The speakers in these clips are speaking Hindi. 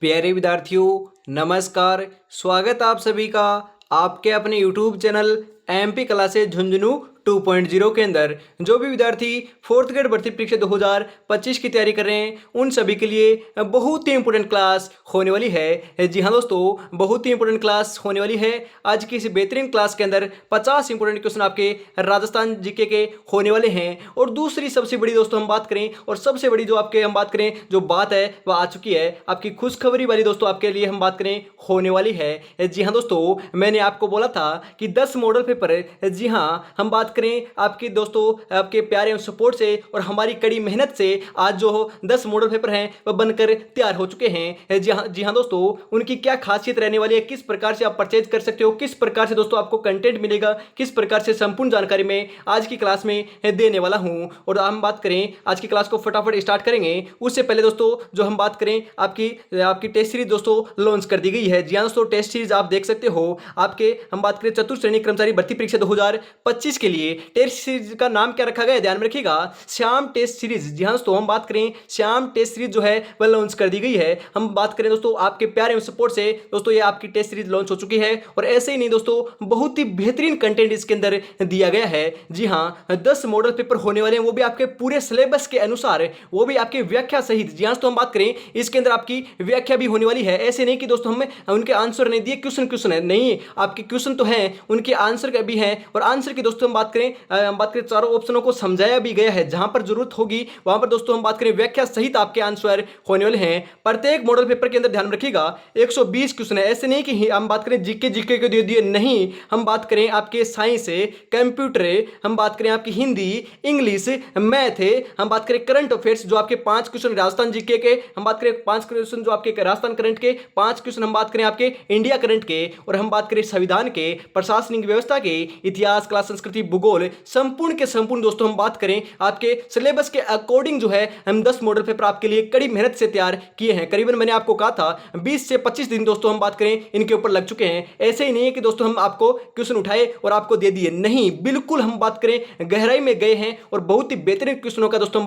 प्यारे विद्यार्थियों, नमस्कार। स्वागत आप सभी का आपके अपने YouTube channel MP classes Jhunjhunu 2.0 के अंदर। जो भी विद्यार्थी फोर्थ ग्रेड भर्ती परीक्षा 2025 की तैयारी कर रहे हैं उन सभी के लिए बहुत ही इंपॉर्टेंट क्लास होने वाली है। जी हाँ दोस्तों, बहुत ही इंपॉर्टेंट क्लास होने वाली है। आज की इस बेहतरीन क्लास के अंदर 50 इंपॉर्टेंट क्वेश्चन आपके राजस्थान जीके के होने वाले हैं। और दूसरी सबसे बड़ी दोस्तों हम बात करें, और सबसे बड़ी जो आपके हम बात करें जो बात है वह आ चुकी है, आपकी खुशखबरी वाली दोस्तों आपके लिए हम बात करें होने वाली है। जी हाँ दोस्तों, मैंने आपको बोला था कि 10 मॉडल पेपर, जी हाँ हम बात करें आपके दोस्तों आपके प्यारे सपोर्ट से और हमारी कड़ी मेहनत से आज जो 10 मॉडल पेपर हैं वह बनकर तैयार हो चुके हैं। जी हाँ दोस्तों, उनकी क्या खासियत रहने वाली है, किस प्रकार से आप परचेज कर सकते हो, किस प्रकार से दोस्तों आपको कंटेंट मिलेगा, किस प्रकार से संपूर्ण जानकारी मैं आज की क्लास में देने वाला हूं। और हम बात करें आज की क्लास को फटाफट स्टार्ट करेंगे। उससे पहले दोस्तों जो हम बात करें आपकी आपकी टेस्ट सीरीज दोस्तों लॉन्च कर दी गई है। जी हाँ दोस्तों, टेस्ट सीरीज आप देख सकते हो आपके हम बात करें चतुर्थ श्रेणी कर्मचारी भर्ती परीक्षा 2025 के लिए टेस्ट सीरीज का नाम क्या रखा गया है, ध्यान में रखिएगा, श्याम टेस्ट सीरीज। जी हाँ दोस्तों, हम बात करें श्याम टेस्ट सीरीज जो है वह लॉन्च कर दी गई है। हम बात करें दोस्तों आपके प्यारे सपोर्ट से दोस्तों ये आपकी टेस्ट सीरीज लॉन्च हो चुकी है। और ऐसे ही नहीं दोस्तों, बहुत ही बेहतरीन कंटेंट इसके अंदर दिया गया है। जी हाँ, 10 मॉडल पेपर होने वाले हैं, वो भी आपके पूरे सिलेबस के अनुसार, वो भी आपकी व्याख्या सहित। जी हाँ दोस्तों, हम बात करें इसके अंदर आपकी व्याख्या भी होने वाली है। ऐसे नहीं कि दोस्तों हमें उनके आंसर नहीं दिए, क्वेश्चन है नहीं, आपके क्वेश्चन तो हैं, उनके आंसर भी हैं। और आंसर की दोस्तों हम बात करें चारों ऑप्शनों को समझाया भी गया है। जहां पर जरूरत होगी वहां पर दोस्तों हम बात करें व्याख्या सहित आपके आंसर होने वाले हैं। प्रत्येक मॉडल पेपर के अंदर ध्यान रखिएगा 120 क्वेश्चन है। ऐसे नहीं कि हम बात करें जीके जीके को दे दिए, नहीं, हम बात करें आपके साइंस, कंप्यूटर, हम बात करें आपकी हिंदी, इंग्लिश, मैथ, हम बात करें करंट अफेयर्स जो आपके 5 क्वेश्चन राजस्थान जीके के, हम बात करें 5 क्वेश्चन जो आपके राजस्थान करंट के, 5 क्वेश्चन हम बात करें आपके इंडिया करंट के, और हम बात करें संविधान के, प्रशासनिक व्यवस्था के, इतिहास, कला, संस्कृति, भूगोल, संपूर्ण के संपूर्ण दोस्तों हम बात करें आपके सिलेबस के अकॉर्डिंग जो है हम 10 मॉडल पेपर आपके लिए कड़ी मेहनत से तैयार किए हैं। करीबन मैंने आपको कहा था 20 से 25 दिन दोस्तों हम बात करें इनके ऊपर लग चुके हैं। ऐसे ही नहीं है कि दोस्तों हम आपको क्वेश्चन उठाए और आपको दे दिए, नहीं, बिल्कुल हम बात करें गहराई में गए हैं और बहुत ही बेहतरीन क्वेश्चनों का दोस्तों हम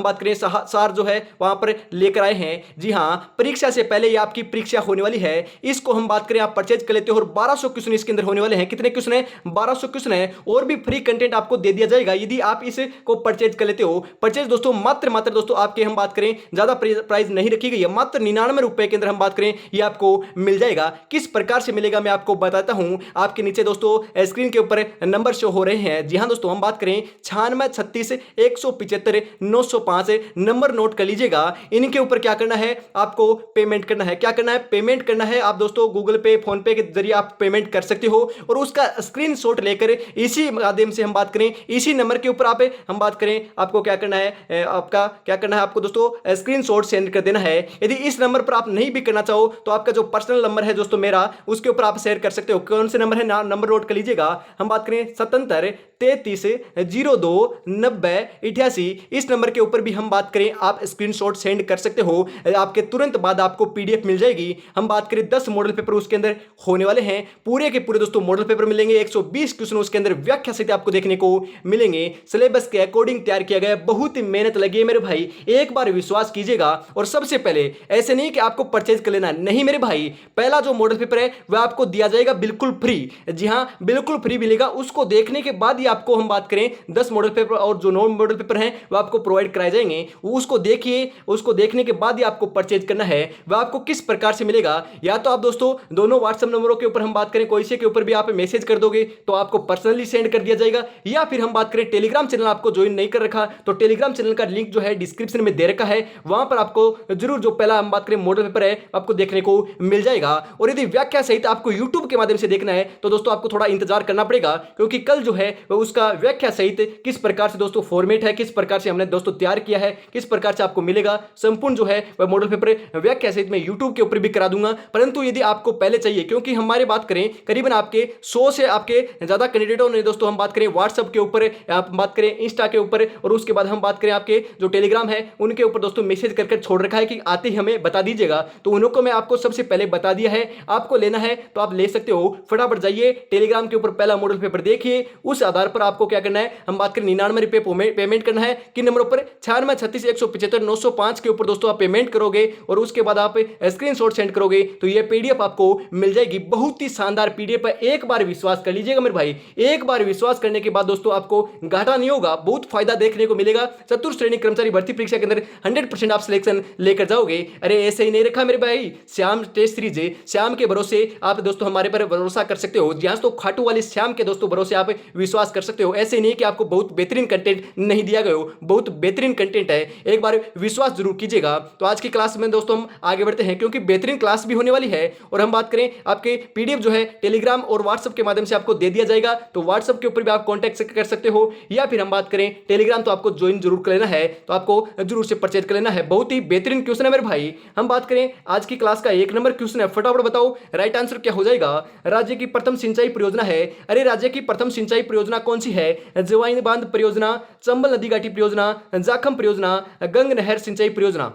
बात करें सार जो है वहां पर लेकर आए हैं। जी हाँ, परीक्षा से पहले ये आपकी परीक्षा होने वाली है, इसको हम बात करें आप परचेज कर लेते हो। और 1200 क्वेश्चन इसके अंदर होने वाले हैं। कितने क्वेश्चन है? 1200 क्वेश्चन है। और भी फ्री कंटेंट आपको दे दिया जाएगा यदि आप इसको परचेज कर लेते हो। परचेज दोस्तों मात्र दोस्तों आपके हम बात करें ज्यादा प्राइस नहीं रखी गई है, मात्र 99 रुपए के अंदर हम बात करें ये आपको मिल जाएगा। किस प्रकार से मिलेगा मैं आपको बताता हूं। आपके नीचे दोस्तों स्क्रीन के ऊपर नंबर शो हो रहे हैं। जी हां दोस्तों, हम बात करें 96 36 175 905 नंबर नोट कर लीजिएगा। इनके ऊपर क्या करना है, आपको पेमेंट करना है। क्या करना है? पेमेंट करना है। आप दोस्तों गूगल पे, फोन पे के जरिए आप पेमेंट कर सकते हो और उसका स्क्रीनशॉट लेकर इसी माध्यम से हम बात करें इसी नंबर के ऊपर आप हम बात करें आपको क्या करना है, आपका क्या करना है, आपको दोस्तों स्क्रीनशॉट सेंड कर देना है। यदि इस नंबर पर आप नहीं भी करना चाहो तो आपका जो पर्सनल नंबर है दोस्तों मेरा, उसके ऊपर आप शेयर कर सकते हो। कौन से नंबर है, नंबर नोट कर लीजिएगा। हम बात करें 77 33 02 90 88, इस नंबर के ऊपर भी हम बात करें आप स्क्रीनशॉट सेंड कर सकते हो। आपके तुरंत बाद आपको पीडीएफ मिल जाएगी। हम बात करें 10 मॉडल पेपर उसके अंदर होने वाले हैं, पूरे के पूरे दोस्तों मॉडल पेपर मिलेंगे। 120 क्वेश्चन उसके अंदर व्याख्या सहित आपको देखने को मिलेंगे। सिलेबस के अकॉर्डिंग तैयार किया गया है, बहुत ही मेहनत लगी है मेरे भाई, एक बार विश्वास कीजिएगा। और सबसे पहले ऐसे नहीं कि आपको परचेज कर लेना, नहीं मेरे भाई, पहला जो मॉडल पेपर है वह आपको दिया जाएगा बिल्कुल फ्री। जी हां, बिल्कुल फ्री मिलेगा। उसको देखने के बाद ही आपको हम बात करें 10 मॉडल पेपर और जो 9 मॉडल पेपर हैं वह आपको प्रोवाइड कराए जाएंगे। उसको देखिए, उसको देखने के बाद ही आपको परचेज करना है। वह आपको किस प्रकार से मिलेगा, या तो आप दोस्तों दोनों व्हाट्सएप नंबरों के ऊपर हम बात करें कोई से के ऊपर भी आप मैसेज कर दोगे तो आपको पर्सनली सेंड कर दिया जाएगा, या फिर हम बात करें टेलीग्राम चैनल आपको ज्वाइन नहीं कर रखा तो टेलीग्राम चैनल का लिंक जो है डिस्क्रिप्शन में दे रखा है, वहां पर आपको जरूर जो पहला हम बात करें मॉडल पेपर है आपको देखने को मिल जाएगा। और यदि व्याख्या सहित आपको यूट्यूब के माध्यम से देखना है तो दोस्तों आपको थोड़ा इंतजार करना पड़ेगा, क्योंकि कल जो है वह उसका व्याख्या सहित किस प्रकार से दोस्तों फॉर्मेट है, किस प्रकार से हमने दोस्तों तैयार किया है, किस प्रकार से आपको मिलेगा संपूर्ण जो है वह मॉडल पेपर व्याख्या सहित मैं यूट्यूब के ऊपर भी करा दूंगा। परंतु यदि आपको पहले चाहिए, क्योंकि हमारे बात करें करीबन आपके 100 से आपके ज्यादा कैंडिडेटों ने दोस्तों हम बात करें व्हाट्सएप के ऊपर, आप बात करें इंस्टा के ऊपर, और उसके बाद हम बात करें आपके जो टेलीग्राम है उनके ऊपर दोस्तों मैसेज करके छोड़ रखा है कि आते ही हमें बता दीजिएगा। तो उन्हों को मैं आपको सबसे पहले बता दिया है, आपको लेना है तो आप ले सकते हो। फटाफट जाइए टेलीग्राम के ऊपर पहला मॉडल पेपर देखिए, उस आधार आधार पर आपको क्या करना है, हम बात करें 99 रुपये पेमेंट करना है। किन नंबरों पर, 9636 175 905 के ऊपर दोस्तों आप पेमेंट करोगे और उसके बाद आप स्क्रीनशॉट सेंड करोगे तो ये पीडीएफ आपको मिल जाएगी। बहुत ही शानदार पीडीएफ है, एक बार विश्वास कर लीजिएगा मेरे भाई। एक बार विश्वास करने के बाद दोस्तों आपको घाटा नहीं होगा, बहुत फायदा देखने को मिलेगा। चतुर्थ श्रेणी कर्मचारी भर्ती परीक्षा के अंदर 100% आप सिलेक्शन लेकर जाओगे। अरे ऐसे ही नहीं रखा मेरे भाई, श्याम टेस्ट सीरीज, श्याम के भरोसे आप दोस्तों हमारे पर भरोसा कर सकते हो। जहां तो खाटू वाली श्याम के दोस्तों भरोसे आप विश्वास कर सकते हो। ऐसे नहीं कि आपको बहुत बेहतरीन कंटेंट नहीं दिया गया हो, बहुत बेहतरीन कंटेंट है, एक बार विश्वास जरूर कीजिएगा। तो आज की क्लास में दोस्तों हम आगे बढ़ते हैं क्योंकि बेहतरीन क्लास भी होने वाली है। और हम बात करें आपके पीडीएफ जो है टेलीग्राम और व्हाट्सएप के माध्यम से आपको दे दिया जाएगा, तो व्हाट्सएप के ऊपर भी आप कॉन्टैक्ट कर सकते हो, या फिर हम बात करें टेलीग्राम तो आपको ज्वाइन जरूर कर लेना है, तो आपको जरूर से परचेज कर लेना है। बहुत ही बेहतरीन क्वेश्चन है मेरे भाई। हम बात करें आज की क्लास का 1 नंबर क्वेश्चन है, फटाफट बताओ राइट आंसर क्या हो जाएगा। राज्य की प्रथम सिंचाई परियोजना है, अरे राज्य की प्रथम सिंचाई परियोजना कौन सी है? जवाइन बांध परियोजना, चंबल नदी घाटी परियोजना, जाखम परियोजना, गंग नहर सिंचाई परियोजना।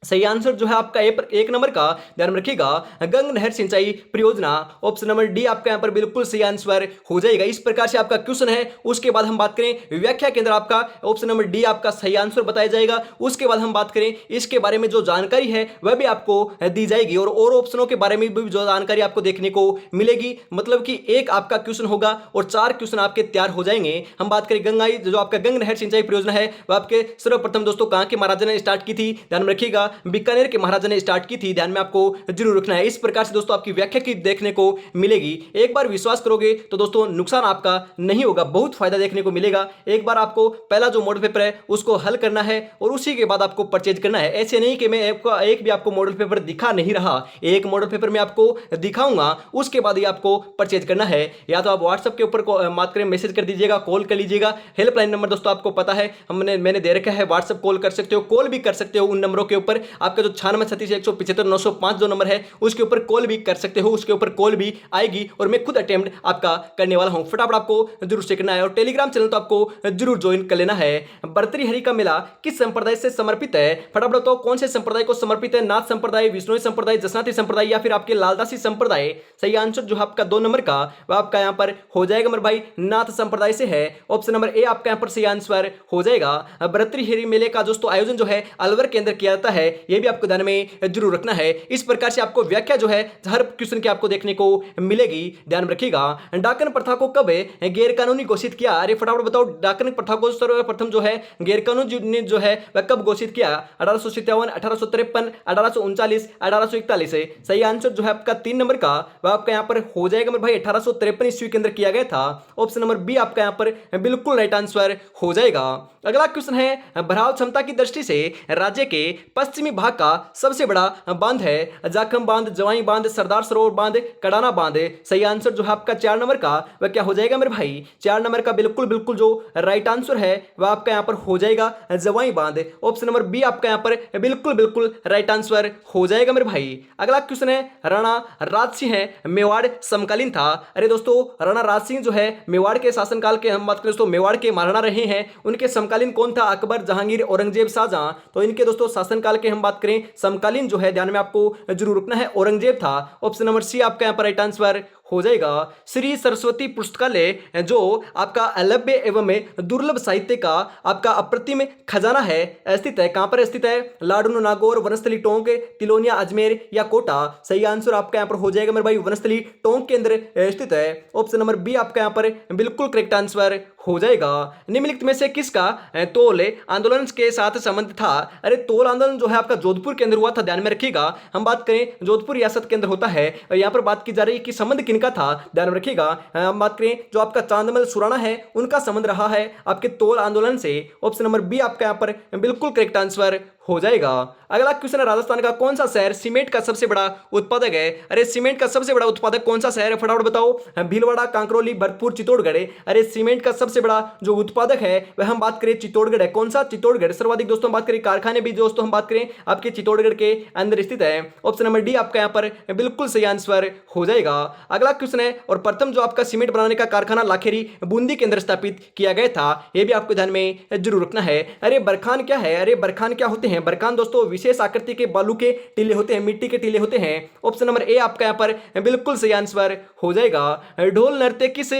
सही आंसर जो है आपका 1 नंबर का, ध्यान में रखिएगा, गंग नहर सिंचाई परियोजना। ऑप्शन नंबर डी आपका यहां पर बिल्कुल सही आंसर हो जाएगा। इस प्रकार से आपका क्वेश्चन है। उसके बाद हम बात करें व्याख्या के अंदर आपका ऑप्शन नंबर डी आपका सही आंसर बताया जाएगा। उसके बाद हम बात करें इसके बारे में जो जानकारी है वह भी आपको दी जाएगी और ऑप्शनों के बारे में भी जो जानकारी आपको देखने को मिलेगी। मतलब कि एक आपका क्वेश्चन होगा और 4 क्वेश्चन आपके तैयार हो जाएंगे। हम बात करें गंगाई जो आपका गंग नहर सिंचाई परियोजना है वह आपके सर्वप्रथम दोस्तों कहां के महाराजा ने स्टार्ट की थी? ध्यान में रखिएगा, बीकानेर के महाराजा ने स्टार्ट की थी, ध्यान में आपको जरूर रखना है। इस प्रकार से दोस्तों आपकी व्याख्या की देखने को मिलेगी। एक बार विश्वास करोगे तो दोस्तों नुकसान आपका नहीं होगा, बहुत फायदा देखने को मिलेगा। एक बार आपको पहला जो मॉडल पेपर है उसको हल करना है और उसी के बाद आपको परचेज करना है। ऐसे नहीं कि मैं एक भी आपको मॉडल पेपर दिखा नहीं रहा, एक मॉडल पेपर मैं आपको दिखाऊंगा, उसके बाद ही आपको परचेज करना है। या तो आप व्हाट्सएप के ऊपर बात करें, मैसेज कर दीजिएगा, कॉल कर लीजिएगा। हेल्पलाइन नंबर दोस्तों आपको पता है मैंने दे रखा है, व्हाट्सएप कॉल कर सकते हो, कॉल भी कर सकते हो उन नंबरों के ऊपर। आपका जो 9636 175 905 जो नंबर है उसके ऊपर कॉल भी कर सकते हो, उसके ऊपर कॉल भी आएगी और मैं खुद अटेम्प्ट आपका करने वाला हूं। फटाफट आपको जरूर से करना है और टेलीग्राम चैनल तो आपको जरूर ज्वाइन कर लेना है। भर्तृहरि का मेला किस संप्रदाय से समर्पित है? फटाफट बताओ कौन से संप्रदाय को समर्पित है? नाथ संप्रदाय, विष्णुई संप्रदाय, जसनाथी संप्रदाय या फिर आपके लालदासी संप्रदाय? सही आंसर जो है आपका 2 नंबर का वह आपका यहां पर हो जाएगा मेरे भाई, नाथ संप्रदाय से है। ऑप्शन नंबर ए आपका यहां पर सही आंसर हो जाएगा। भर्तृहरि मेले का दोस्तों आयोजन जो है अलवर के अंदर किया जाता है, यह भी आपको ध्यान में जरूर रखना है। इस प्रकार से आपको व्याख्या जो है हर क्वेश्चन की आपको देखने को मिलेगी, ध्यान रखिएगा। डाकन प्रथा को कब गैर कानूनी घोषित किया? अरे फटाफट बताओ, डाकन प्रथा को सर्वप्रथम जो है गैर कानूनी जो है वह कब घोषित किया? 1857, 1853, 1839, 1841 है। सही आंसर जो है आपका 3 नंबर का वह आपका यहां पर हो जाएगा मेरे भाई, 1853 ईस्वी के अंदर किया गया था। ऑप्शन नंबर बी आपका यहां पर बिल्कुल राइट आंसर हो जाएगा। अगला क्वेश्चन है भराव क्षमता की दृष्टि से राज्य के पश्चिमी भाग का सबसे बड़ा बांध है? जाखम बांध, जवाई बांध, सरदार सरोवर बांध, कडाना बांध। सही आंसर जो है आपका 4 नंबर का वह क्या हो जाएगा मेरे भाई? 4 नंबर का बिल्कुल जो राइट आंसर है वह आपका यहां पर हो जाएगा जवाई बांध। ऑप्शन नंबर बी आपका यहां पर बिल्कुल राइट आंसर हो जाएगा मेरे भाई। अगला क्वेश्चन है राणा राजसिंह है मेवाड़ समकालीन था? अरे दोस्तों राणा राजसिंह जो है मेवाड़ के शासनकाल के हम बात करें दोस्तों मेवाड़ के महाराणा रहे हैं। उनके समकालीन कौन था? अकबर, जहांगीर, औरंगजेब, शाहजहां। तो इनके दोस्तों शासनकाल के हम बात करें समकालीन जो है ध्यान में आपको जरूर रखना है औरंगजेब था। ऑप्शन नंबर सी आपका यहां पर राइट आंसर हो जाएगा। श्री सरस्वती पुस्तकालय जो आपका अलभ्य एवं दुर्लभ साहित्य का आपका अप्रतिम खजाना है स्थित है, कहां पर स्थित है? लाडून, नागौर, वनस्थली टोंक, तिलोनिया, अजमेर या कोटा? सही आंसर आपका यहां पर हो जाएगा मेरे भाई वनस्थली टोंक के अंदर स्थित है। ऑप्शन नंबर बी आपका यहां पर बिल्कुल करेक्ट आंसर हो जाएगा। निम्नलिखित में से किसका तोल आंदोलन के साथ संबंध था? अरे तोल आंदोलन जो है आपका जोधपुर के अंदर हुआ था, ध्यान में रखिएगा। हम बात करें जोधपुर रियासत के अंदर होता है और यहां पर बात की जा रही है कि संबंध किनका था, ध्यान में रखिएगा। हम बात करें जो आपका चांदमल सुराणा है उनका संबंध रहा है आपके तोल आंदोलन से। ऑप्शन नंबर बी आपका यहां पर बिल्कुल करेक्ट आंसर हो जाएगा। अगला क्वेश्चन है राजस्थान का कौन सा शहर सीमेंट का सबसे बड़ा उत्पादक है? अरे सीमेंट का सबसे बड़ा उत्पादक कौन सा शहर है? फटाफट बताओ। भीलवाड़ा, कांकरोली, भरतपुर, चित्तौड़गढ़। अरे सीमेंट का सबसे बड़ा जो उत्पादक है वह हम बात करें चित्तौड़गढ़ है। कौन सा? चित्तौड़गढ़। सर्वाधिक दोस्तों हम बात करें कारखाने भी दोस्तों हम बात करें आपके चित्तौड़गढ़ के अंदर स्थित है। ऑप्शन नंबर डी आपका यहां पर बिल्कुल सही आंसर हो जाएगा। अगला क्वेश्चन है, और प्रथम जो आपका सीमेंट बनाने का कारखाना लाखेरी बूंदी के अंदर स्थापित किया गया था, यह भी आपको ध्यान में जरूर रखना है। अरे बरखान क्या है, अरे बरखान क्या होते हैं? बरखान दोस्तों विशेष आकृति के बालू के टीले होते हैं, मिट्टी के टीले होते हैं। ऑप्शन नंबर ए आपका यहाँ पर बिल्कुल सही आंसर हो जाएगा। ढोल नृत्य किस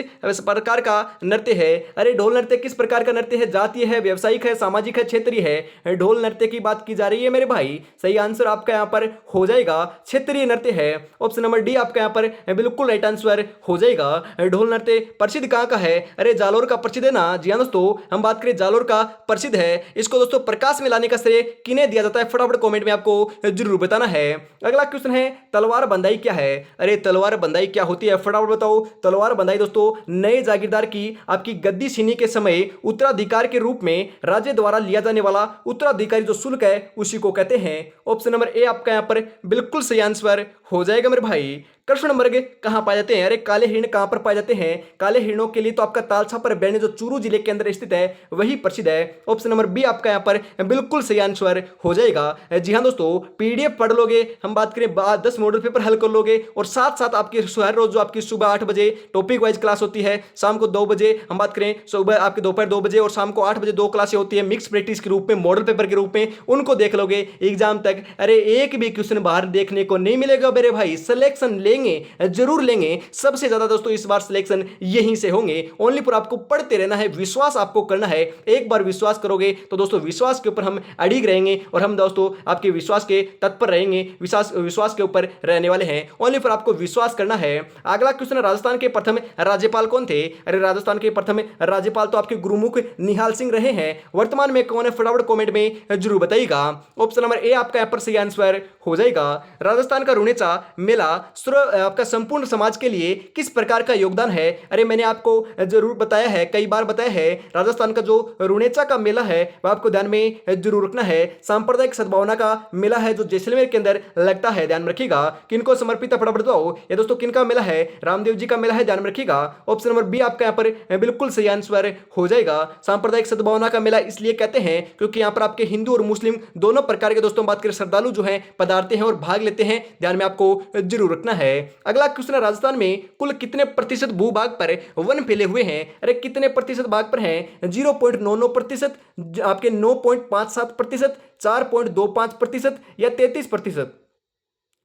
प्रकार का नृत्य है? अरे ढोल नृत्य किस प्रकार का नृत्य है? जातीय है, व्यवसायिक है, सामाजिक है, क्षेत्रीय है? ढोल नृत्य की बात की जा रही है मेरे भाई। सही आंसर आपका यहाँ पर हो जाएगा क्षेत्रीय नृत्य है। ऑप्शन नंबर डी आपका यहाँ पर बिल्कुल राइट आंसर हो जाएगा। ढोल नृत्य प्रसिद्ध कहाँ का है? अरे जालोर का प्रसिद्ध है ना। जी हाँ दोस्तों, हम बात करें जालोर का प्रसिद्ध है। इसको दोस्तों प्रकाश में लाने का श्रेय किन्हें दिया जाता है? फटाफट कमेंट में आपको जरूर बताना है। अगला क्वेश्चन है, तलवार बंदाई क्या है? अरे तलवार बंदाई क्या होती है? फटाफट बताओ। तलवार बंदाई दोस्तों नए जागीरदार की आपकी गद्दी छीनने के समय उत्तराधिकार के रूप में राज्य द्वारा लिया जाने वाला उत्तराधिकारी जो शुल्क है उसी को कहते हैं। ऑप्शन नंबर ए आपका यहाँ पर बिल्कुल सही आंसर हो जाएगा मेरे भाई। कृष्ण मृग कहाँ पाए जाते हैं? अरे काले हिरण कहाँ पर पाए जाते हैं? काले हिरणों के लिए तो आपका तालछा पर बैठने जो चूरू जिले के अंदर स्थित है वही प्रसिद्ध है। ऑप्शन नंबर बी आपका यहाँ पर बिल्कुल सही आंसर हो जाएगा। जी हाँ दोस्तों, पीडीएफ पढ़ लोगे, हम बात करें 10 मॉडल पेपर हल कर लोगे, और साथ साथ आपकी हर रोज जो आपकी सुबह 8 बजे टॉपिक वाइज क्लास होती है, शाम को 2 बजे हम बात करें सुबह आपके दोपहर 2 बजे और शाम को 8 बजे 2 क्लासें होती है मिक्स प्रैक्टिस के रूप में, मॉडल पेपर के रूप में, उनको देख लोगे एग्जाम तक। अरे एक भी क्वेश्चन बाहर देखने को नहीं मिलेगा मेरे भाई। सिलेक्शन लेंगे, जरूर लेंगे। सबसे ज्यादा दोस्तों इस बार सिलेक्शन यहीं से होंगे। ओनली पर आपको पढ़ते रहना है, विश्वास आपको करना है। एक बार विश्वास करोगे तो दोस्तों विश्वास के ऊपर हम अड़िग रहेंगे, और हम दोस्तों आपके विश्वास के तत्पर रहेंगे, विश्वास के ऊपर रहने वाले हैं। ओनली पर आपको विश्वास करना है। अगला क्वेश्चन, राजस्थान के प्रथम राज्यपाल कौन थे? अरे राजस्थान के प्रथम राज्यपाल तो आपके गुरुमुख निहाल सिंह रहे हैं। वर्तमान में कौन है? फटाफट कमेंट में जरूर बताइएगा। ऑप्शन नंबर ए आपका यहाँ पर सही आंसर हो जाएगा। राजस्थान का रुणेचा मेला आपका संपूर्ण समाज के लिए किस प्रकार का योगदान है? अरे मैंने आपको जरूर बताया है, कई बार बताया है। राजस्थान का जो रुणेचा का मेला है वह आपको ध्यान में जरूर रखना है। सांप्रदायिक सद्भावना का मेला है जो जैसलमेर के अंदर लगता है, ध्यान में रखिएगा। किनको समर्पित है फटाफट बताओ। ये दोस्तों किनका मेला है? रामदेव जी का मेला है, ध्यान में रखिएगा। ऑप्शन नंबर बी आपका यहाँ पर बिल्कुल सही आंसर हो जाएगा। सांप्रदायिक सद्भावना का मेला इसलिए कहते हैं क्योंकि यहाँ पर आपके हिंदू और मुस्लिम दोनों प्रकार के दोस्तों बात करें श्रद्धालु जो है पधारते हैं और भाग लेते हैं, ध्यान में आपको जरूर रखना है। अगला क्वेश्चन, राजस्थान में कुल कितने प्रतिशत भूभाग पर वन फैले हुए हैं? अरे कितने प्रतिशत भाग पर हैं? 0.99%, आपके 9.57%, 4.25% या 33%?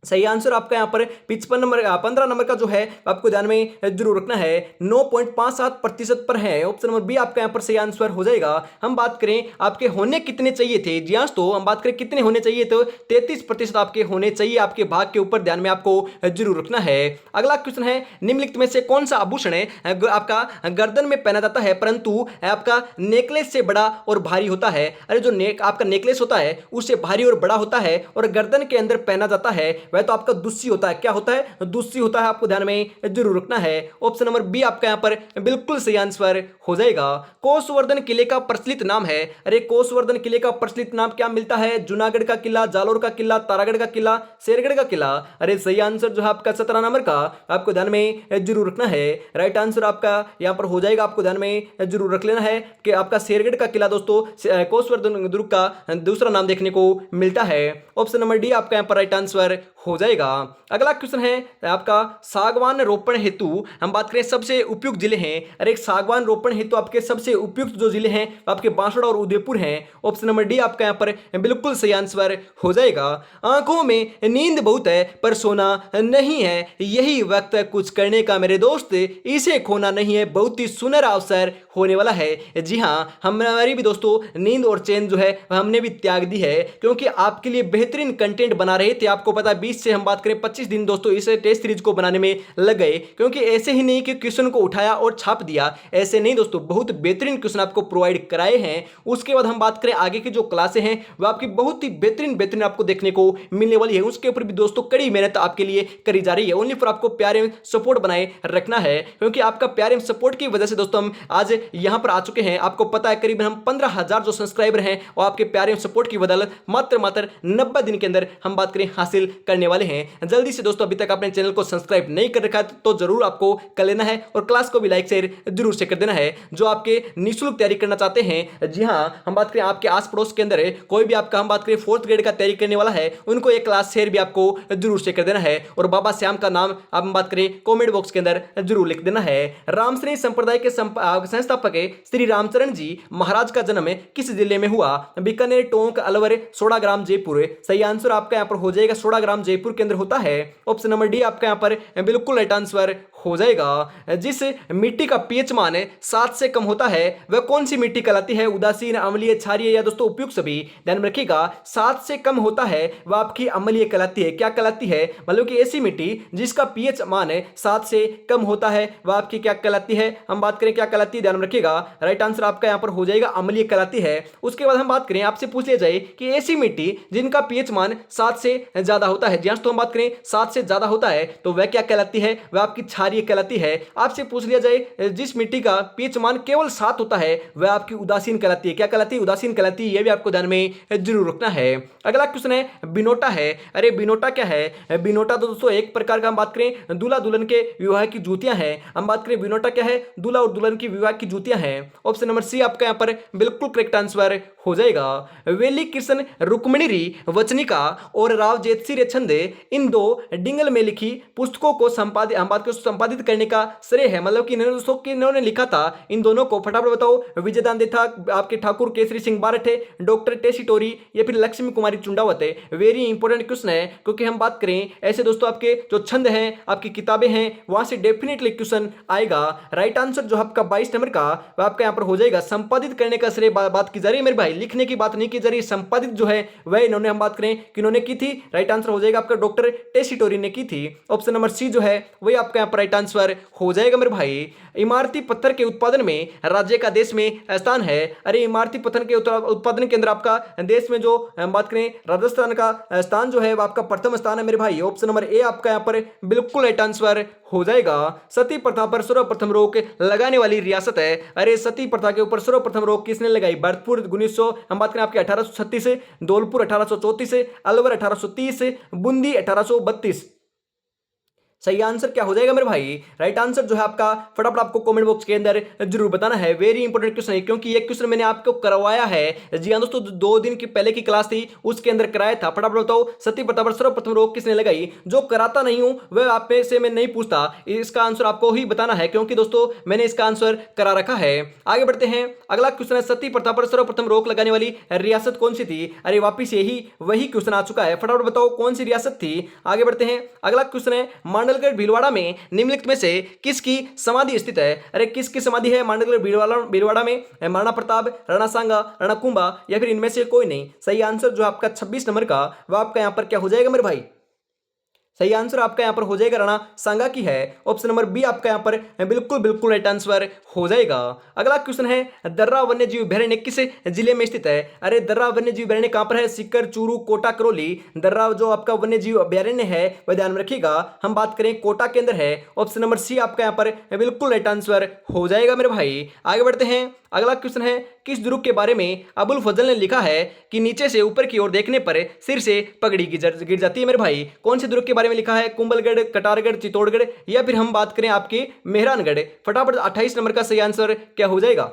सही आंसर आपका यहाँ पर 15 नंबर का जो है आपको ध्यान में जरूर रखना है, 9.57% पर है। ऑप्शन नंबर बी आपका यहाँ पर सही आंसर हो जाएगा। हम बात करें आपके होने कितने चाहिए थे? जी हाँ, तो हम बात करें कितने होने चाहिए, तो 33% आपके होने चाहिए आपके भाग के ऊपर, ध्यान में आपको जरूर रखना है। अगला क्वेश्चन है, निम्नलिखित में से कौन सा आभूषण है आपका गर्दन में पहना जाता है परंतु आपका नेकलेस से बड़ा और भारी होता है? अरे जो आपका नेकलेस होता है उससे भारी और बड़ा होता है और गर्दन के अंदर पहना जाता है वह तो आपका दुस्सी होता है। क्या होता है? दुस्सी होता है, आपको ध्यान में जरूर रखना है। ऑप्शन नंबर बी आपका यहां पर बिल्कुल सही आंसर हो जाएगा। कोसवर्धन किले का प्रचलित नाम है? अरे कोसवर्धन किले का प्रचलित नाम क्या मिलता है? जूनागढ़ का किला, जालोर का किला, तारागढ़ का किला, शेरगढ़ का किला? अरे सही आंसर जो है आपका 17 नंबर का आपको ध्यान में जरूर रखना है। राइट आंसर आपका यहां पर हो जाएगा, आपको ध्यान में जरूर रख लेना है कि आपका शेरगढ़ का किला दोस्तों कोसवर्धन दुर्ग का दूसरा नाम देखने को मिलता है। ऑप्शन नंबर डी आपका यहां पर राइट आंसर हो जाएगा। अगला क्वेश्चन है आपका सागवान रोपण हेतु हम बात करें सबसे उपयुक्त जिले हैं। अरे एक सागवान रोपण हेतु आपके सबसे उपयुक्त जो जिले हैं आपके बांसवाड़ा और उदयपुर हैं। ऑप्शन नंबर डी आपका यहाँ पर बिल्कुल सही आंसर हो जाएगा। आंखों में नींद बहुत है पर सोना नहीं है, यही वक्त कुछ करने का मेरे दोस्त, इसे खोना नहीं है, बहुत ही सुनहरा अवसर होने वाला है। जी हाँ, हमारी भी दोस्तों नींद और चैन जो है हमने भी त्याग दी है क्योंकि आपके लिए बेहतरीन कंटेंट बना रहे थे। आपको पता 20 से हम बात करें 25 दिन दोस्तों इस टेस्ट सीरीज को बनाने में लग गए, क्योंकि ऐसे ही नहीं कि क्वेश्चन को उठाया और छाप दिया, ऐसे नहीं दोस्तों, बहुत बेहतरीन क्वेश्चन आपको प्रोवाइड कराए हैं। उसके बाद हम बात करें आगे की जो क्लासें हैं वह आपकी बहुत ही बेहतरीन आपको देखने को मिलने वाली है। उसके ऊपर भी दोस्तों कड़ी मेहनत आपके लिए करी जा रही है। ओनली फॉर आपको प्यार एवं सपोर्ट बनाए रखना है, क्योंकि आपका प्यार एवं सपोर्ट की वजह से दोस्तों हम आज यहां पर आ चुके हैं। आपको पता है करीबन हम 15,000 जो सब्सक्राइबर हैं और आपके प्यार एवं सपोर्ट की बदौलत मात्र 90 दिन के अंदर हम बात करें हासिल करने करने वाले हैं। जल्दी से दोस्तों अभी तक आपने चैनल को सब्सक्राइब नहीं कर रखा तो जरूर आपको कर लेना है और क्लास को भी लाइक शेयर जरूर से कर देना है। जो आपके निःशुल्क तैयारी करना चाहते हैं, जी हाँ, हम बात करें आपके आस पड़ोस के अंदर कोई भी आपका हम बात करें 4th ग्रेड का तैयारी करने वाला है, उनको एक क्लास शेयर भी आपको जरूर से कर देना है और बाबा श्याम का नाम आप हम बात करें कमेंट बॉक्स के अंदर जरूर लिख देना है। रामश्री संप्रदाय के संस्थापक श्री रामचरण जी महाराज का जन्म किस जिले में हुआ? बीकानेर, टोंक, अलवर, 16 ग्राम, जयपुर। सही आंसर आपका यहाँ पर हो जाएगा 16 ग्राम जयपुर के अंदर होता है। ऑप्शन नंबर डी आपका यहाँ पर बिल्कुल राइट आंसर हो जाएगा। जिस मिट्टी का पीएच मान 7 से कम होता है वह कौन सी मिट्टी कहलाती है? उदासीन, अम्लीय, क्षारीय या दोस्तों उपयुक्त सभी? ध्यान में रखिएगा 7 से कम होता है वह आपकी अम्लीय कहलाती है। क्या कहलाती है? मतलब कि ऐसी मिट्टी जिसका पीएच मान 7 से कम होता है वह आपकी क्या कहलाती है? हम बात करें क्या कहलाती है, ध्यान में रखिएगा राइट आंसर आपका यहाँ पर हो जाएगा अम्लीय कहलाती है। उसके बाद हम बात करें, आपसे पूछ लिया जाए कि ऐसी मिट्टी जिनका पीएच मान 7 से ज्यादा होता है, तो हम बात करें 7 से ज्यादा होता है तो वह क्या कहलाती है? वह आपकी क्षारीय कहलाती है। आपसे पूछ लिया जाए जिस मिट्टी का पीएच मान केवल 7 होता है वह आपकी उदासीन कहलाती है। क्या कहलाती है? उदासीन कहलाती है। यह भी आपको ध्यान में जरूर रखना है। अगला क्वेश्चन है बिनोटा है। अरे बिनोटा क्या है? बिनोटा तो दोस्तों एक प्रकार का हम बात करें दूल्हा दुल्हन के विवाह की जूतियां हैं। हम बात करें बिनोटा क्या है? दूल्हा और दुल्हन की विवाह की जूतियां हैं। ऑप्शन नंबर सी आपका यहाँ पर बिल्कुल करेक्ट आंसर हो जाएगा। वेली कृष्ण रुक्मिणी वचनिका और राव जेतसी छंद इन दो डिंगल में लिखी पुस्तकों को संपादित करने का श्रेय है। मतलब कि इन्होंने लिखा था इन दोनों को, फटाफट बताओ। विजयदान देथा, आपके ठाकुर केसरी सिंह बारठ, डॉक्टर टेसीटोरी या फिर लक्ष्मी कुमारी चुंडावत है। वेरी इंपॉर्टेंट क्वेश्चन है क्योंकि हम बात करें ऐसे दोस्तों आपके जो छंद हैं, आपकी किताबें हैं, वहां से डेफिनेटली क्वेश्चन आएगा। राइट आंसर जो आपका 22 नंबर का वह आपका यहाँ पर हो जाएगा संपादित करने का श्रेय बात की जा रही है मेरे भाई, लिखने की बात नहीं की जा रही। संपादित जो है वह इन्होंने हम बात करें कि इन्होंने की थी। राइट आंसर हो जाएगा आपका डॉक्टर टेसीटोरी ने की थी। ऑप्शन नंबर सी जो है वही आपका यहाँ पर राइट आंसर हो जाएगा मेरे भाई। इमारती पत्थर के उत्पादन में राज्य का देश में स्थान है। अरे इमारती पत्थर के उत्पादन के अंदर आपका देश में जो बात करें राजस्थान का स्थान जो है वह आपका प्रथम स्थान है मेरे भाई। ऑप्शन नंबर ए आपका यहाँ पर बिल्कुल राइट आंसर हो जाएगा। सती प्रथा पर सर्वप्रथम रोक लगाने वाली रियासत है। अरे सती प्रथा के ऊपर सर्वप्रथम रोक किसने लगाई? भरतपुर 1900, हम बात करें आपके 1836, धौलपुर 1834, अलवर 1830, बूंदी 1832। सही आंसर क्या हो जाएगा मेरे भाई? राइट आंसर जो है आपका फटाफट आपको कमेंट बॉक्स के अंदर जरूर बताना है। वेरी इंपॉर्टेंट क्वेश्चन है क्योंकि ये क्वेश्चन मैंने आपको करवाया है। जी हाँ दोस्तों, 2 दिन की पहले की क्लास थी उसके अंदर कराया था। फटाफट बताओ सती प्रथा पर सर्वप्रथम रोक किसने लगाई? जो कराता नहीं हूं वह आप में से मैं नहीं पूछता, इसका आंसर आपको ही बताना है क्योंकि दोस्तों मैंने इसका आंसर करा रखा है। आगे बढ़ते हैं। अगला क्वेश्चन है सती प्रथा पर सर्वप्रथम रोक लगाने वाली रियासत कौन सी थी? अरे वापिस यही वही क्वेश्चन आ चुका है, फटाफट बताओ कौन सी रियासत थी। आगे बढ़ते हैं। अगला क्वेश्चन है मांडलगढ़ भीलवाड़ा में निम्नलिखित में से किसकी समाधि स्थित है? अरे किसकी समाधि है मांडलगढ़ भीलवाड़ा में? महाराणा प्रताप, राणा सांगा, राणा कुंभा या फिर इनमें से कोई नहीं? सही आंसर जो आपका 26 नंबर का वह आपका यहां पर क्या हो जाएगा मेरे भाई? सही आंसर आपका यहां पर हो जाएगा राणा सांगा की है। ऑप्शन नंबर बी आपका यहां पर बिल्कुल राइट आंसर हो जाएगा। अगला क्वेश्चन है दर्रा वन्यजीव अभयारण्य किस जिले में स्थित है? अरे दर्रा वन्यजीव अभयारण्य कहां पर है? सीकर, चूरू, कोटा, करौली। दर्रा जो आपका वन्यजीव अभयारण्य है वह ध्यान में रखिएगा हम बात करें कोटा के अंदर है। ऑप्शन नंबर सी आपका यहां पर बिल्कुल राइट आंसर हो जाएगा मेरे भाई। आगे बढ़ते हैं। अगला क्वेश्चन है किस दुर्ग के बारे में अबुल फजल ने लिखा है कि नीचे से ऊपर की ओर देखने पर सिर से पगड़ी गिर जाती है मेरे भाई? कौन से दुर्ग के बारे में लिखा है? कुंभलगढ़, कटारगढ़, चित्तौड़गढ़ या फिर हम बात करें आपके मेहरानगढ़? फटाफट 28 नंबर का सही आंसर क्या हो जाएगा?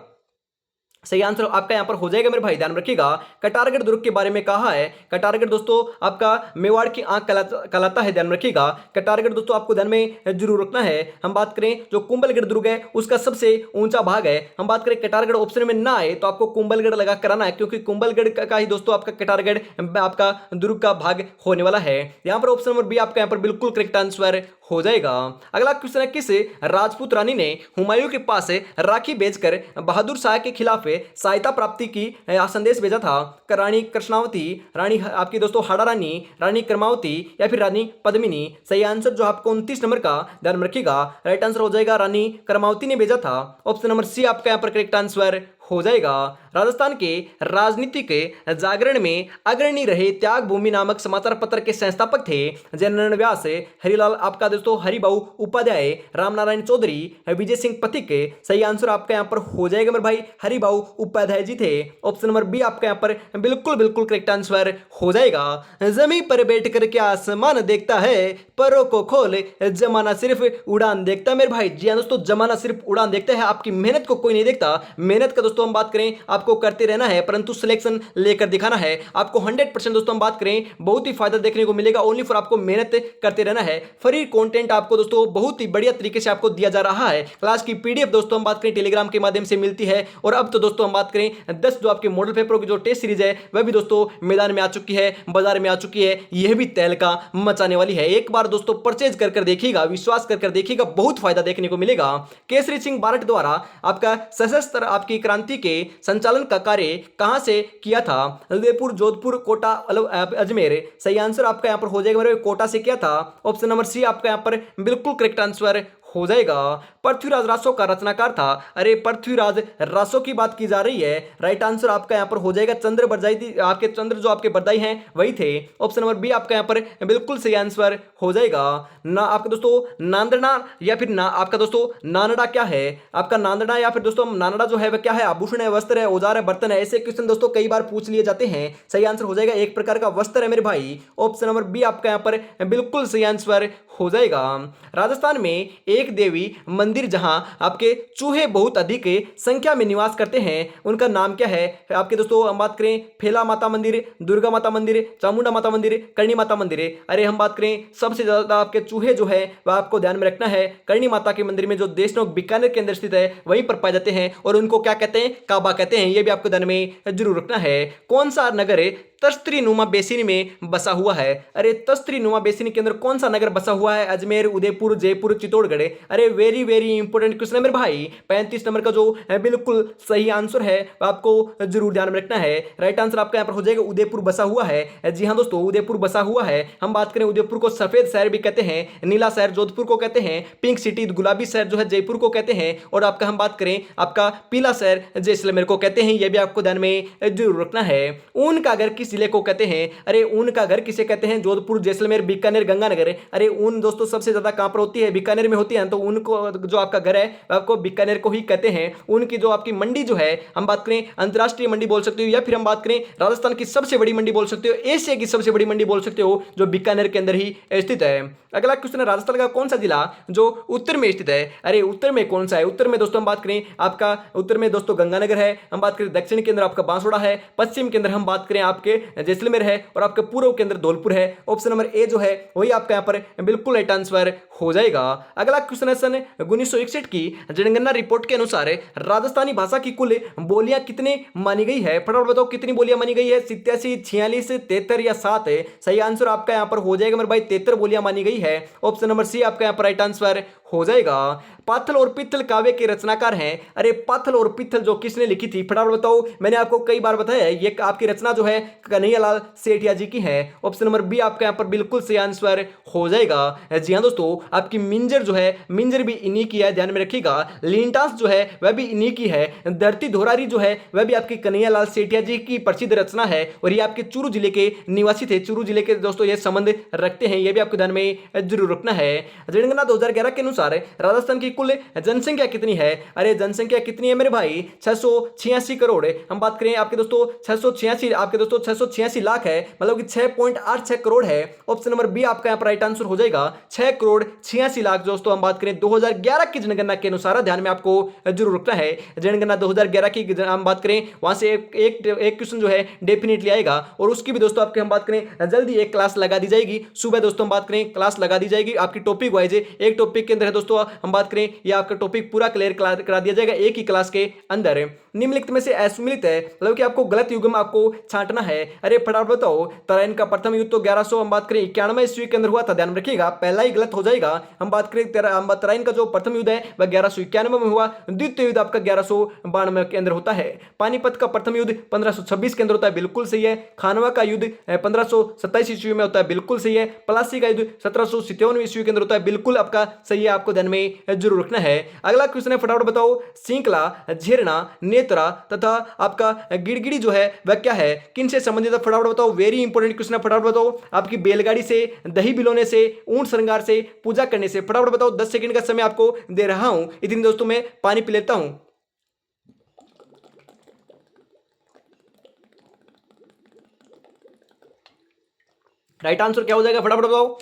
सही आंसर आपका यहां पर हो जाएगा मेरे भाई, ध्यान रखिएगा कटारगढ़ दुर्ग के बारे में कहा है। कटारगढ़ दोस्तों आपका मेवाड़ की आंख कहलाता है, ध्यान रखिएगा। कटारगढ़ दोस्तों आपको ध्यान में जरूर रखना है। हम बात करें जो कुंभलगढ़ दुर्ग है उसका सबसे ऊंचा भाग है। हम बात करें कटारगढ़ ऑप्शन में ना आए तो आपको कुंभलगढ़ लगा कराना है क्योंकि कुंभलगढ़ का ही दोस्तों आपका कटारगढ़ आपका दुर्ग का भाग होने वाला है। यहां पर ऑप्शन नंबर बी आपका यहां पर बिल्कुल करेक्ट आंसर हो जाएगा। अगला क्वेश्चन है किस राजपूत रानी ने हुमायूं के पास राखी भेजकर बहादुर शाह के खिलाफ सहायता प्राप्ति की संदेश भेजा था? रानी कृष्णावती, रानी आपकी दोस्तों हाड़ा रानी, रानी कर्मावती या फिर रानी पद्मिनी? सही आंसर जो आपको 29 नंबर का ध्यान रखिएगा राइट आंसर हो जाएगा रानी कर्मावती ने भेजा था। ऑप्शन नंबर सी आपका यहाँ पर करेक्ट आंसर हो जाएगा। राजस्थान के राजनीतिक जागरण में अग्रणी रहे त्याग भूमि नामक समाचार पत्र के संस्थापक थे जनरल व्यास, हरिलाल आपका दोस्तों हरिबाऊ उपाध्याय, रामनारायण चौधरी, विजय सिंह पथिक। सही आंसर आपका यहाँ पर हो जाएगा मेरे भाई, हरिबाऊ उपाध्याय जी थे। ऑप्शन नंबर बी आपका यहाँ पर बिल्कुल बिल्कुल करेक्ट आंसर हो जाएगा। जमीन पर बैठ कर क्या आसमान देखता है, परों को खोल जमाना सिर्फ उड़ान देखता है। मेरे भाई जी हाँ दोस्तों, जमाना सिर्फ उड़ान देखता है, आपकी मेहनत को कोई नहीं देखता। मेहनत का दोस्तों हम बात करें आपको करते रहना है, परंतु सिलेक्शन लेकर दिखाना है आपको। 100% दोस्तों हम बात करें बहुत ही फायदा देखने को मिलेगा, ओनली फॉर आपको मेहनत करते रहना है। फ्री कंटेंट आपको दोस्तों बहुत ही बढ़िया तरीके से आपको दिया जा रहा है। क्लास की पीडीएफ दोस्तों हम बात करें टेलीग्राम के माध्यम से मिलती है। और अब तो दोस्तों हम बात करें 10 जो आपके मॉडल पेपरों की जो टेस्ट सीरीज है वह भी दोस्तों मैदान में आ चुकी है, बाजार में आ चुकी है। यह भी तहलका मचाने वाली है। एक बार दोस्तों परचेज कर देखिएगा, विश्वास कर देखिएगा, बहुत फायदा देखने को मिलेगा। केसरी सिंह बारट द्वारा आपका सशस्त्र आपकी क्रांति के संचालन का कार्य कहां से किया था? उदयपुर, जोधपुर, कोटा, अजमेर। सही आंसर आपका यहां पर हो जाएगा मेरे, कोटा से किया था। ऑप्शन नंबर सी आपका यहां पर बिल्कुल करेक्ट आंसर हो जाएगा। पृथ्वीराज रासो का रचनाकार था। अरे पृथ्वीराज रासो की बात की जा रही है। राइट आंसर आपका यहां पर हो जाएगा चंद्र बरदाई, आपके चंद्र जो आपके बरदाई हैं वही थे। ऑप्शन नंबर बी आपका यहां पर बिल्कुल सही आंसर हो जाएगा। ना आपका दोस्तों नांदड़ा या फिर ना आपका दोस्तों नानड़ा क्या है? आपका नांदड़ा या फिर दोस्तों नानड़ा जो है वह क्या है? आभूषण है, वस्त्र है, औजार है, बर्तन है। ऐसे क्वेश्चन दोस्तों कई बार पूछ लिए जाते हैं। सही आंसर हो जाएगा एक प्रकार का वस्त्र है मेरे भाई। ऑप्शन नंबर बी आपका यहां पर बिल्कुल सही आंसर हो जाएगा। राजस्थान में एक देवी मंदिर जहां आपके चूहे बहुत अधिक संख्या में निवास करते हैं उनका नाम क्या है? आपके दोस्तों हम बात करें फेला माता मंदिर, दुर्गा माता मंदिर, चामुंडा माता मंदिर, करणी माता मंदिर। अरे हम बात करें सबसे ज्यादा आपके चूहे जो है वह आपको ध्यान में रखना है करणी माता के मंदिर में, जो देशनोक बीकानेर के अंदर स्थित है वहीं पर पाए जाते हैं। और उनको क्या कहते हैं? काबा कहते हैं। यह भी आपको ध्यान में जरूर रखना है। कौन सा नगर तस्त्री नुमा बेसिन में बसा हुआ है? अरे तस्त्री नुमा बेसिन के अंदर कौन सा नगर बसा हुआ है? अजमेर, उदयपुर, जयपुर, चित्तौड़गढ़। अरे वेरी वेरी इंपॉर्टेंट क्वेश्चन है मेरे भाई। 35 नंबर का जो बिल्कुल सही आंसर है आपको जरूर ध्यान में रखना है। राइट आंसर आपका यहां पर हो जाएगा उदयपुर बसा हुआ है। जी हां दोस्तों, उदयपुर बसा हुआ है। हम बात करें उदयपुर को सफेद शहर भी कहते हैं, नीला शहर जोधपुर को कहते हैं, पिंक सिटी गुलाबी शहर जो है जयपुर को कहते हैं, और आपका हम बात करें आपका पीला शहर जैसलमेर को कहते हैं। यह भी आपको ध्यान में जरूर रखना है। ऊन का घर किस जिले को कहते हैं? अरे ऊन का घर किसे कहते हैं? जोधपुर, जैसलमेर, बीकानेर, गंगानगर। अरे ऊन दोस्तों सबसे ज्यादा कहां पर होती है? बीकानेर में होती है। तो ऊन को जो आपका घर है आपको बीकानेर को ही कहते हैं। ऊन की जो आपकी मंडी जो है हम बात करें अंतरराष्ट्रीय मंडी बोल सकते हो, या फिर हम बात करें राजस्थान की सबसे बड़ी मंडी बोल सकते हो, एशिया की सबसे बड़ी मंडी बोल सकते हो, जो बीकानेर के अंदर ही स्थित है। अगला क्वेश्चन है राजस्थान का कौन सा जिला जो उत्तर में स्थित है? अरे उत्तर में कौन सा है? उत्तर में दोस्तों हम बात करें आपका उत्तर में दोस्तों गंगानगर है। हम बात करें दक्षिण के अंदर आपका बांसवाड़ा है, पश्चिम के अंदर हम बात करें आपके जैसलमेर है, और आपके पूर्व के अंदर धौलपुर है। ऑप्शन नंबर ए जो है वही आपका यहाँ पर बिल्कुल राइट आंसर हो जाएगा। अगला क्वेश्चन है सन 1961 की जनगणना रिपोर्ट के अनुसार राजस्थानी भाषा की कुल बोलियां कितने मानी गई है? फटाफट बताओ कितनी बोलियां मानी गई है? 87, 46, 73 या 7 है? सही आंसर आपका यहाँ पर हो जाएगा मेरे भाई 73 बोलियां मानी गई है। ऑप्शन नंबर सी आपका यहाँ पर राइट आंसर हो जाएगा। पाथल और पित्तल काव्य के रचनाकार हैं। अरे पाथल और पित्तल जो किसने लिखी थी? फटाफट बताओ। मैंने आपको कई बार बताया ये आपकी रचना जो है कन्हैयालाल सेठिया जी की है। ऑप्शन नंबर बी आपका यहाँ पर बिल्कुल सही आंसर हो जाएगा। जी हाँ दोस्तों, आपकी मिंजर जो है मिंजर भी इन्हीं की है, ध्यान में रखिएगा। लीनटास जो है वह भी इन्हीं की है। धरती धोरारी जो है वह भी आपकी कन्हैयालाल सेठिया जी की प्रसिद्ध रचना है, और ये आपके चूरू जिले के निवासी थे। चूरू जिले के दोस्तों ये संबंध रखते हैं, यह भी आपको ध्यान में जरूर रखना है। जनगणना 2011 के अनुसार राजस्थान की कुल जनसंख्या कितनी है? अरे जनसंख्या कितनी है मेरे भाई? 686 करोड़। हम बात करें आपके दोस्तों 686 आपके दोस्तों 686 लाख है, मतलब कि 6.86 करोड़ है। ऑप्शन नंबर बी आपका यहाँ पर राइट आंसर हो जाएगा 6 करोड़ 86 लाख। दोस्तों हम बात करें 2011 की जनगणना के अनुसार, ध्यान में आपको जरूर रखना है। जनगणना 2011 की हम बात करें वहां से एक क्वेश्चन जो है डेफिनेटली आएगा, और उसकी भी दोस्तों आपके हम बात करें जल्दी एक क्लास लगा दी जाएगी। सुबह दोस्तों हम बात करें क्लास लगा दी जाएगी आपकी टॉपिक वाइज। एक टॉपिक के अंदर है दोस्तों हम बात करें या आपका टॉपिक पूरा क्लियर करा दिया जाएगा एक ही क्लास के अंदर। निम्नलिखित में से असुमिलित है, मतलब कि आपको गलत युग में आपको छांटना है। अरे फटाफट बताओ। तराइन का प्रथम युद्ध तो 1100 हम बात करें 91 ईस्वी के अंदर हुआ था, ध्यान में रखिएगा, पहला ही गलत हो जाएगा। हम बात करें तराइन का जो प्रथम युद्ध है वह 1191 में हुआ। द्वितीय युद्ध आपका 1192 के अंदर होता है। पानीपत का प्रथम युद्ध 1526 के अंदर होता है, बिल्कुल सही है। खानवा का युद्ध 1527 ईस्वी में होता है, बिल्कुल सही है। प्लासी का युद्ध 1757 ईस्वी के अंदर होता है, बिल्कुल आपका सही है। आपको ध्यान में जरूर रखना है। अगला क्वेश्चन है, फटाफट बताओ, सिंकला, झेरना, नेत्रा तथा आपका गिड़गिड़ी जो है वह क्या है, किन से संबंधित है? फटाफट बताओ, वेरी इंपॉर्टेंट क्वेश्चन है, फटाफट बताओ। आपकी बैलगाड़ी से, दही बिलोने से, ऊंट श्रृंगार से, पूजा करने से, फटाफट बताओ। 10 सेकंड का समय आपको दे रहा हूं, इतनी दोस्तों मैं पानी पी लेता हूं। राइट आंसर क्या हो जाएगा, फटाफट बताओ।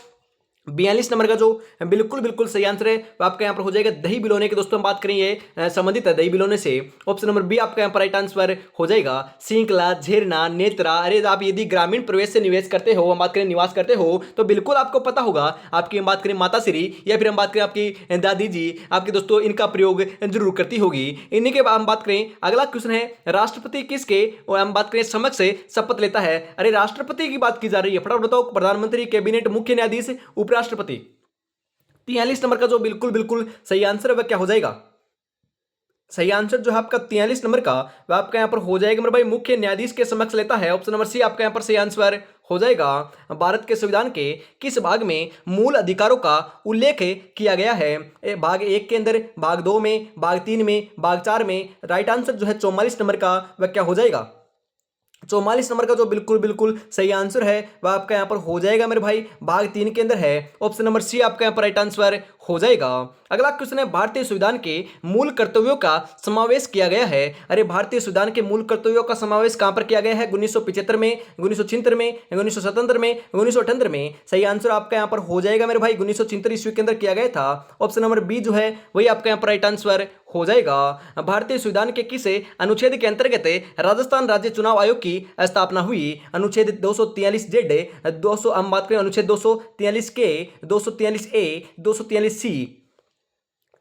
42 नंबर का जो बिल्कुल बिल्कुल सही आंसर है वो आपका यहाँ पर हो जाएगा दही बिलोने की। दोस्तों हम बात करें ये संबंधित है दही बिलोने से। ऑप्शन नंबर बी आपका यहाँ पर राइट आंसर हो जाएगा सिंकला, झेरना, नेत्रा। अरे आप यदि ग्रामीण प्रवेश से निवेश करते हो, हम बात करें निवास करते हो, तो बिल्कुल आपको पता होगा। आपकी हम बात करें माता श्री या फिर हम बात करें आपकी दादी जी, आपके दोस्तों इनका प्रयोग जरूर करती होगी। इन्हीं के बाद हम बात करें, अगला क्वेश्चन है, राष्ट्रपति किसके और हम बात करें समक्ष से शपथ लेता है? अरे राष्ट्रपति की बात की जा रही है, फटाफट बताओ। प्रधानमंत्री, कैबिनेट, मुख्य न्यायाधीश, उपराष्ट्रपति। 43 नंबर का जो बिल्कुल बिल्कुल सही आंसर है वह क्या हो जाएगा? सही आंसर जो है आपका 43 नंबर का वह आपका यहां पर हो जाएगा मेरे भाई, मुख्य न्यायाधीश के समक्ष लेता है। ऑप्शन नंबर सी आपका यहां पर सही आंसर हो जाएगा। भारत के संविधान के किस भाग में मूल अधिकारों का उल्लेख किया गया है? भाग 1 के अंदर, भाग 2 में, भाग 3 में, भाग 4 में? राइट आंसर जो है 44 नंबर का वह क्या हो जाएगा? 44 नंबर का जो बिल्कुल बिल्कुल सही आंसर है वह आपका यहां पर हो जाएगा मेरे भाई, भाग 3 के अंदर है। ऑप्शन नंबर सी आपका यहां पर राइट आंसर हो जाएगा। अगला क्वेश्चन है, भारतीय संविधान के मूल कर्तव्यों का समावेश किया गया है? अरे भारतीय संविधान के मूल कर्तव्यों का समावेश कहां पर किया गया है? 1975 में, 1976 में, 1977 में, 1978 में? सही आंसर आपका यहां पर हो जाएगा मेरे भाई, 1976 ईस्वी के अंदर किया गया था। ऑप्शन नंबर बी जो है वही आपका यहां पर राइट आंसर हो जाएगा। भारतीय संविधान के किस अनुच्छेद के अंतर्गत राजस्थान राज्य चुनाव आयोग की स्थापना हुई? अनुच्छेद 243 जेड, 200 हम बात करें अनुच्छेद 243 के, 243 ए, 243 सी।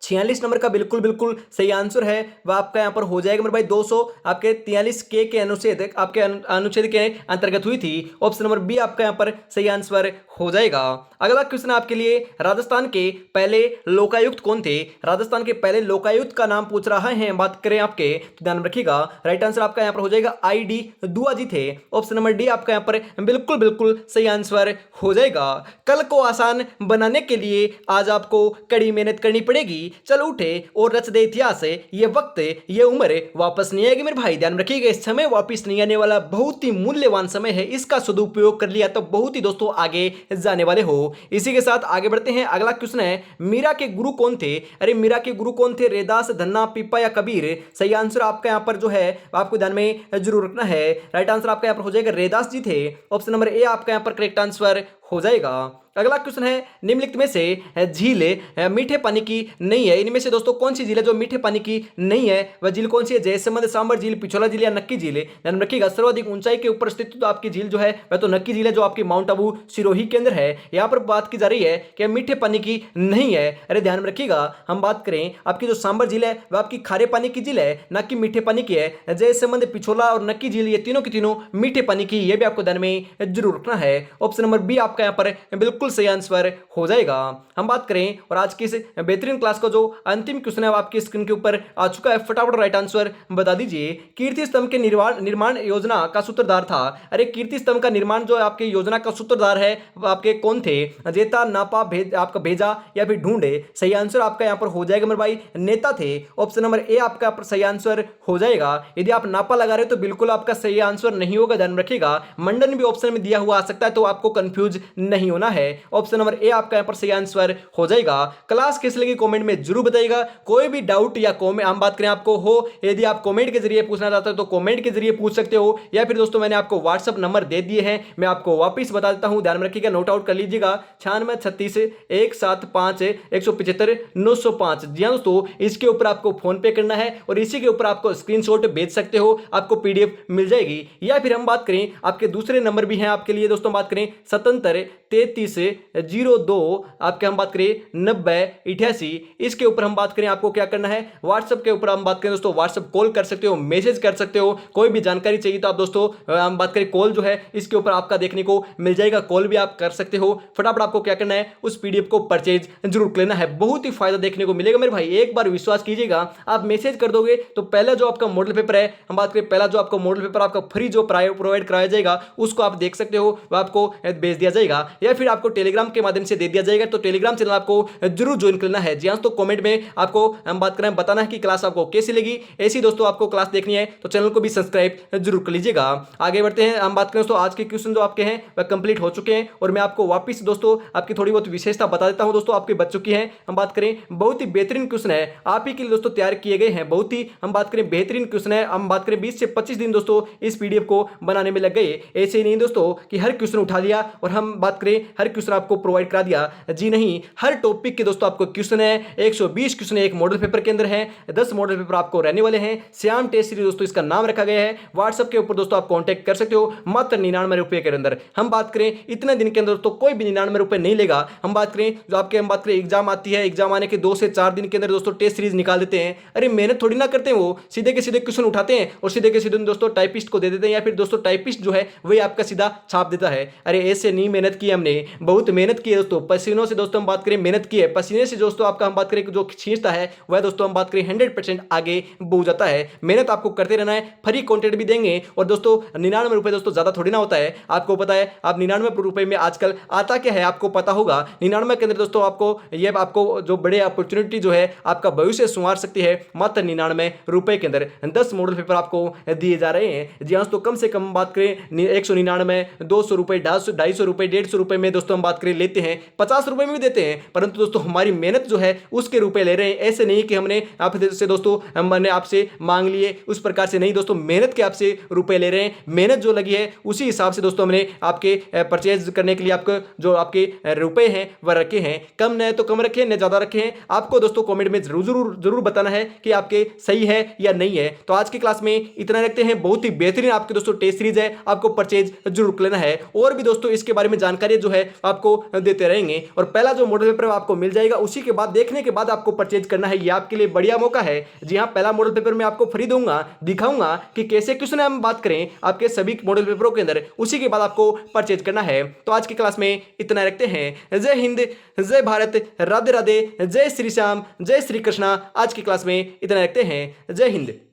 46 नंबर का बिल्कुल बिल्कुल सही आंसर है वह आपका यहां पर हो जाएगा मेरे भाई, 200 आपके 43 के अनुच्छेद आपके अनुच्छेद के अंतर्गत हुई थी। ऑप्शन नंबर बी आपका यहां पर सही आंसर हो जाएगा। अगला क्वेश्चन आपके लिए, राजस्थान के पहले लोकायुक्त कौन थे? राजस्थान के पहले लोकायुक्त का नाम पूछ रहा है, बात करें आपके, तो ध्यान रखिएगा। राइट आंसर आपका यहां पर हो जाएगा आई डी दुआ जी थे। ऑप्शन नंबर डी आपका यहां पर बिल्कुल बिल्कुल सही आंसर हो जाएगा। कल को आसान बनाने के लिए आज आपको कड़ी मेहनत करनी पड़ेगी। चल उठे और रच दे इतिहास, ये वक्त ये उम्र वापस नहीं आएगी मेरे भाई। ध्यान रखिएगा, इस समय वापस नहीं आने वाला, बहुत ही मूल्यवान समय है, इसका सदुपयोग कर लिया तो बहुत ही दोस्तों आगे जाने वाले हो। इसी के साथ आगे बढ़ते हैं। अगला क्वेश्चन है, मीरा के गुरु कौन थे? अरे मीरा के गुरु कौन थे? रैदास, धन्ना, पिप्पा या कबीर? सही आंसर आपका यहां पर जो है आपको ध्यान में जरूर रखना है। राइट आंसर आपका यहां पर हो जाएगा रैदास जी थे। ऑप्शन नंबर ए आपका यहां पर करेक्ट आंसर हो जाएगा। अगला क्वेश्चन है, निम्नलिखित में से झील मीठे पानी की नहीं है, इनमें से दोस्तों कौन सी झील है जो मीठे पानी की नहीं है? वह झील कौन सी है? जयसमंद, सांबर झील, पिछोला झील या नक्की झील? ध्यान रखिएगा, सर्वाधिक ऊंचाई के ऊपर स्थित तो आपकी झील जो है वह तो नक्की झील है, जो आपकी माउंट आबू सिरोही के अंदर है। यहां पर बात की जा रही है कि मीठे पानी की नहीं है। अरे ध्यान रखिएगा, हम बात करें आपकी जो सांबर झील है वह आपकी खारे पानी की झील है, ना कि मीठे पानी की है। जयसमंद, पिछोला और नक्की झील ये तीनों की तीनों मीठे पानी की, ये भी आपको ध्यान में जरूर रखना है। ऑप्शन नंबर बी आपका यहां पर बिल्कुल सही आंसर हो जाएगा। हम बात करें और आज की इस बेहतरीन क्लास का जो अंतिम क्वेश्चन है वो आपकी स्क्रीन के ऊपर आ चुका है, फटाफट राइट आंसर बता दीजिए। कीर्ति स्तंभ के निर्माण योजना का सूत्रधार था? अरे कीर्ति स्तंभ का निर्माण जो आपकी योजना का सूत्रधार है वो आपके कौन थे? जेता, नापा, आपका भेजा या फिर ढूंढे? सही आंसर आपका यहां पर हो जाएगा मेरे भाई, नेता थे। ऑप्शन नंबर ए आपका सही आंसर हो जाएगा। यदि आप नापा लगा रहे हो तो बिल्कुल आपका सही आंसर नहीं होगा, ध्यान रखिएगा। मंडन भी ऑप्शन में दिया हुआ आ सकता है, तो आपको कंफ्यूज नहीं होना है। ऑप्शन नंबर ए आपका यहां पर सही आंसर हो जाएगा। क्लास कैसी लगी कमेंट में जरूर बताइएगा। कोई भी डाउट या कमेंट हम बात करें आपको हो, यदि आप कमेंट के जरिए पूछना चाहते हो तो कमेंट के जरिए पूछ सकते हो, या फिर दोस्तों मैंने आपको व्हाट्सएप नंबर दे दिए हैं, मैं आपको वापस बता देता हूं, ध्यान में रखिएगा, नोट आउट कर लीजिएगा। 96 36 175 175 905। जी हाँ दोस्तों, इसके ऊपर आपको फोन पे करना है और इसी के ऊपर आपको स्क्रीनशॉट भेज सकते हो, आपको पीडीएफ मिल जाएगी। या फिर हम बात करें आपके दूसरे नंबर भी हैं आपके लिए दोस्तों, बात करें 77 33 02 आपके हम बात करें 90 88, इसके ऊपर हम बात करें आपको क्या करना है, व्हाट्सएप के ऊपर हम बात करें दोस्तों, व्हाट्सएप कॉल कर सकते हो, मैसेज कर सकते हो। कोई भी जानकारी चाहिए तो आप दोस्तों हम बात करें कॉल जो है इसके ऊपर आपका देखने को मिल जाएगा, कॉल भी आप कर सकते हो। फटाफट आपको क्या करना है, उस पीडीएफ को परचेज जरूर लेना है, बहुत ही फायदा देखने को मिलेगा मेरे भाई। एक बार विश्वास कीजिएगा, आप मैसेज कर दोगे तो पहला जो आपका मॉडल पेपर है, हम बात करें पहला जो आपका मॉडल पेपर आपका फ्री जो प्रोवाइड कराया जाएगा उसको आप देख सकते हो, वो आपको भेज दिया जाएगा। या फिर आपको टेलीग्राम के माध्यम से दे दिया जाएगा, तो टेलीग्राम चैनल आपको जरूर ज्वाइन करना है। जी हाँ, तो कमेंट में आपको हम बात करें बताना है कि क्लास आपको कैसी लगी। ऐसी दोस्तों आपको क्लास देखनी है तो चैनल को भी सब्सक्राइब जरूर कर लीजिएगा। आगे बढ़ते हैं, हम बात करें दोस्तों आज के क्वेश्चन जो आपके हैं वह कंप्लीट हो चुके हैं और मैं आपको वापस दोस्तों आपकी थोड़ी बहुत विशेषता बता देता हूं दोस्तों, आपके बच्चों की है। हम बात करें बहुत ही बेहतरीन क्वेश्चन है आप ही के लिए दोस्तों तैयार किए गए हैं, बहुत ही हम बात करें बेहतरीन क्वेश्चन है। हम बात करें 20 से 25 दिन दोस्तों इस पीडीएफ को बनाने में लग गए। ऐसे ही नहीं दोस्तों कि हर क्वेश्चन उठा लिया और हम बात करें हर क्वेश्चन आपको प्रोवाइड करा दिया, जी नहीं, हर टॉपिक के दोस्तों आपको क्वेश्चन है। 120 क्वेश्चन एक मॉडल पेपर के अंदर है, 10 मॉडल पेपर आपको रहने वाले हैं। श्याम टेस्ट सीरीज दोस्तों इसका नाम रखा गया है। व्हाट्सएप के ऊपर दोस्तों आप कांटेक्ट कर सकते हो मात्र 99 रुपए के अंदर। हम बात करें इतने दिन के अंदर तो कोई भी 99 रुपए नहीं लेगा। हम बात करें जो आपके हम बात करें एग्जाम आती है, एग्जाम आने के 2 से 4 दिन के अंदर दोस्तों टेस्ट सीरीज निकाल देते हैं। अरे मेहनत थोड़ी ना करते हैं, वो सीधे के सीधे क्वेश्चन उठाते हैं और सीधे के सीधे दोस्तों टाइपिस्ट को दे देते हैं, या फिर दोस्तों टाइपिस्ट जो है वही आपका सीधा छाप देता है। अरे ऐसे नहीं मेहनत की हमने, बहुत मेहनत की है दोस्तों, पसीनों से दोस्तों हम बात करें मेहनत की है। पसीने से दोस्तों आपका हम बात करें जो खींचता है वह दोस्तों हम बात करें 100% आगे बढ़ जाता है। मेहनत आपको करते रहना है, फ्री कंटेंट भी देंगे। और दोस्तों 99 रुपए दोस्तों ज्यादा थोड़ी ना होता है, आपको पता है। आप 99 रुपए में आजकल आता क्या है आपको पता होगा। 99 के अंदर दोस्तों आपको जो बड़े अपॉर्चुनिटी जो है आपका भविष्य संवार सकती है मात्र 99 रुपए के अंदर। 10 मॉडल पेपर आपको दिए जा रहे हैं। जी हाँ, तो कम से कम बात करें 199, 200 रुपए, 250 रुपए, 150 रुपए में दोस्तों हम बात करें लेते हैं, 50 रुपए में भी देते हैं, परंतु दोस्तों हमारी मेहनत जो है उसके रुपए ले रहे हैं। ऐसे नहीं कि हमने आपसे दोस्तों हमने आपसे मांग लिए, उस प्रकार से नहीं दोस्तों, मेहनत के आपसे रुपए ले रहे हैं। मेहनत जो लगी है उसी हिसाब से दोस्तों हमने आपके परचेज करने के लिए आपको जो आपके रुपए हैं वह रखे हैं। कम न तो कम रखे, न ज्यादा रखे हैं। आपको दोस्तों कमेंट में जरूर बताना है कि आपके सही है या नहीं है। तो आज की क्लास में इतना रखते हैं। बहुत ही बेहतरीन आपके दोस्तों टेस्ट सीरीज है, आपको परचेज जरूर लेना है। और भी दोस्तों इसके बारे में जानकारी जो है आपको देते रहेंगे। और पहला जो मॉडल पेपर आपको मिल जाएगा, उसी के बाद देखने के बाद आपको परचेज करना है। ये आपके लिए बढ़िया मौका है। जी हाँ, पहला मॉडल पेपर मैं आपको फ्री दूंगा, दिखाऊंगा कि कैसे क्वेश्चन हम बात करें आपके सभी मॉडल पेपरों के अंदर, उसी के बाद आपको परचेज करना है। तो आज की क्लास में इतना रखते हैं। जय हिंद, जय भारत, राधे राधे, जय श्री श्याम, जय श्री कृष्णा। आज की क्लास में इतना रखते हैं। जय हिंद।